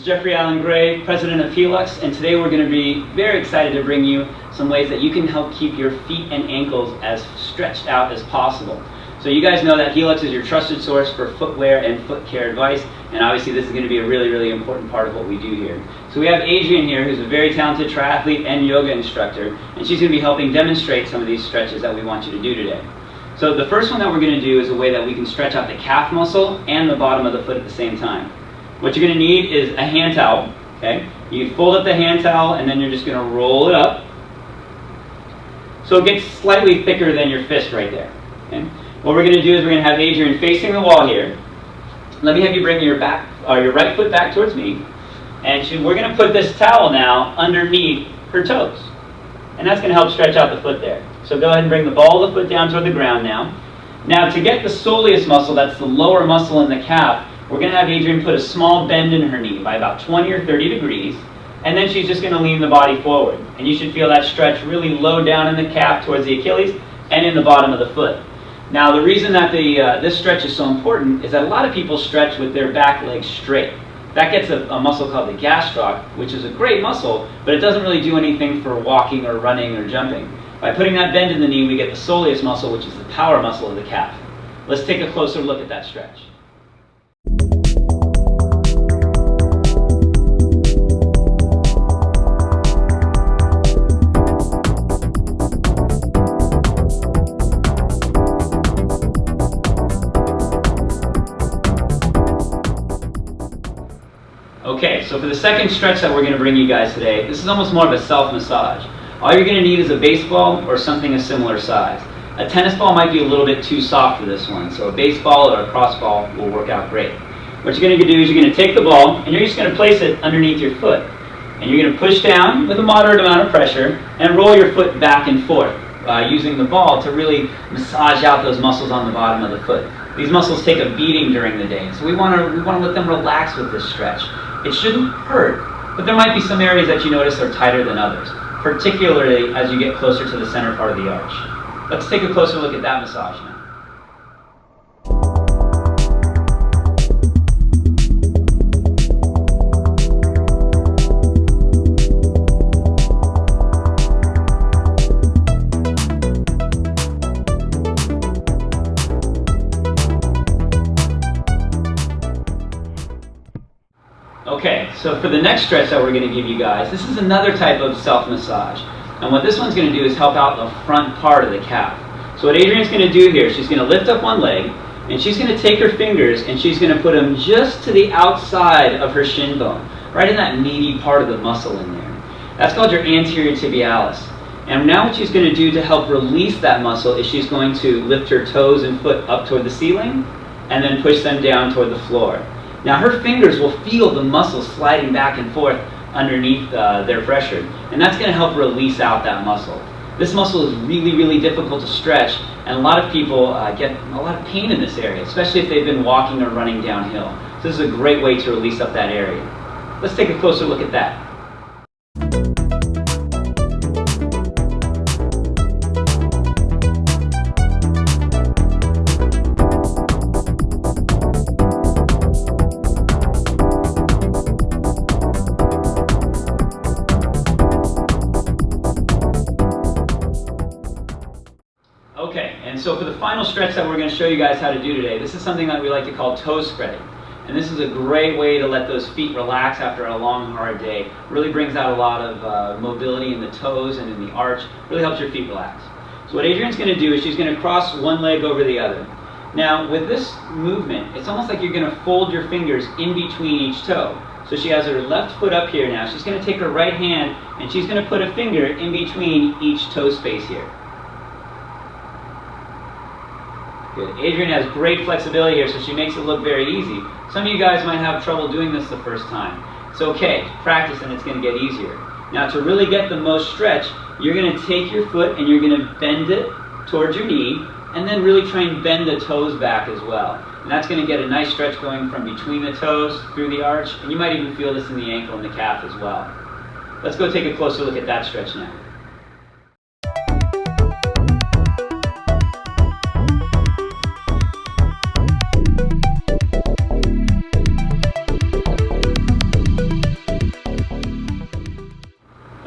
Geoffrey Alan Gray, president of Heeluxe, and today we're going to be very excited to bring you some ways that you can help keep your feet and ankles as stretched out as possible. So you guys know that Heeluxe is your trusted source for footwear and foot care advice, and obviously this is going to be a really important part of what we do here. So we have Adrienne here, who's a very talented triathlete and yoga instructor, and she's going to be helping demonstrate some of these stretches that we want you to do today. So the first one that we're going to do is a way that we can stretch out the calf muscle and the bottom of the foot at the same time. What you're going to need is a hand towel. Okay? You can fold up the hand towel and then you're just going to roll it up so it gets slightly thicker than your fist right there. Okay? What we're going to do is we're going to have Adrienne facing the wall here. Let me have you bring your right foot back towards me, and we're going to put this towel now underneath her toes, and that's going to help stretch out the foot there. So go ahead and bring the ball of the foot down toward the ground now. Now to get the soleus muscle, that's the lower muscle in the calf, we're going to have Adrienne put a small bend in her knee by about 20 or 30 degrees, and then she's just going to lean the body forward. And you should feel that stretch really low down in the calf towards the Achilles and in the bottom of the foot. Now the reason that this stretch is so important is that a lot of people stretch with their back leg straight. That gets a muscle called the gastroc, which is a great muscle, but it doesn't really do anything for walking or running or jumping. By putting that bend in the knee, we get the soleus muscle, which is the power muscle of the calf. Let's take a closer look at that stretch. Okay, so for the second stretch that we're going to bring you guys today, this is almost more of a self-massage. All you're going to need is a baseball or something a similar size. A tennis ball might be a little bit too soft for this one, so a baseball or a cross ball will work out great. What you're going to do is you're going to take the ball and you're just going to place it underneath your foot. And you're going to push down with a moderate amount of pressure and roll your foot back and forth using the ball to really massage out those muscles on the bottom of the foot. These muscles take a beating during the day, so we want to let them relax with this stretch. It shouldn't hurt, but there might be some areas that you notice are tighter than others, particularly as you get closer to the center part of the arch. Let's take a closer look at that massage now. Okay, so for the next stretch that we're going to give you guys, this is another type of self-massage. And what this one's going to do is help out the front part of the calf. So what Adrienne's going to do here, she's going to lift up one leg, and she's going to take her fingers and she's going to put them just to the outside of her shin bone, right in that meaty part of the muscle in there. That's called your anterior tibialis. And now what she's going to do to help release that muscle is she's going to lift her toes and foot up toward the ceiling and then push them down toward the floor. Now her fingers will feel the muscles sliding back and forth underneath their pressure, and that's going to help release out that muscle. This muscle is really difficult to stretch, and a lot of people get a lot of pain in this area, especially if they've been walking or running downhill. So this is a great way to release up that area. Let's take a closer look at that. Okay, and so for the final stretch that we're going to show you guys how to do today, this is something that we like to call toe spreading. And this is a great way to let those feet relax after a long, hard day. Really brings out a lot of mobility in the toes and in the arch. Really helps your feet relax. So what Adrienne's going to do is she's going to cross one leg over the other. Now, with this movement, it's almost like you're going to fold your fingers in between each toe. So she has her left foot up here now. She's going to take her right hand and she's going to put a finger in between each toe space here. Good. Adrienne has great flexibility here, so she makes it look very easy. Some of you guys might have trouble doing this the first time. It's okay. Practice and it's going to get easier. Now to really get the most stretch, you're going to take your foot and you're going to bend it towards your knee and then really try and bend the toes back as well. And that's going to get a nice stretch going from between the toes through the arch, and you might even feel this in the ankle and the calf as well. Let's go take a closer look at that stretch now.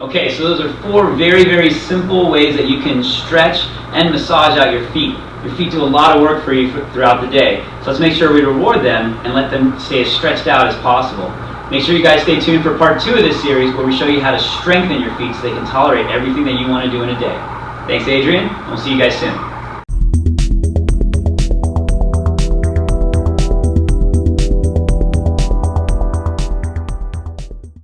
Okay, so those are 4 very, very simple ways that you can stretch and massage out your feet. Your feet do a lot of work for you throughout the day. So let's make sure we reward them and let them stay as stretched out as possible. Make sure you guys stay tuned for part 2 of this series where we show you how to strengthen your feet so they can tolerate everything that you want to do in a day. Thanks, Adrian. We'll see you guys soon.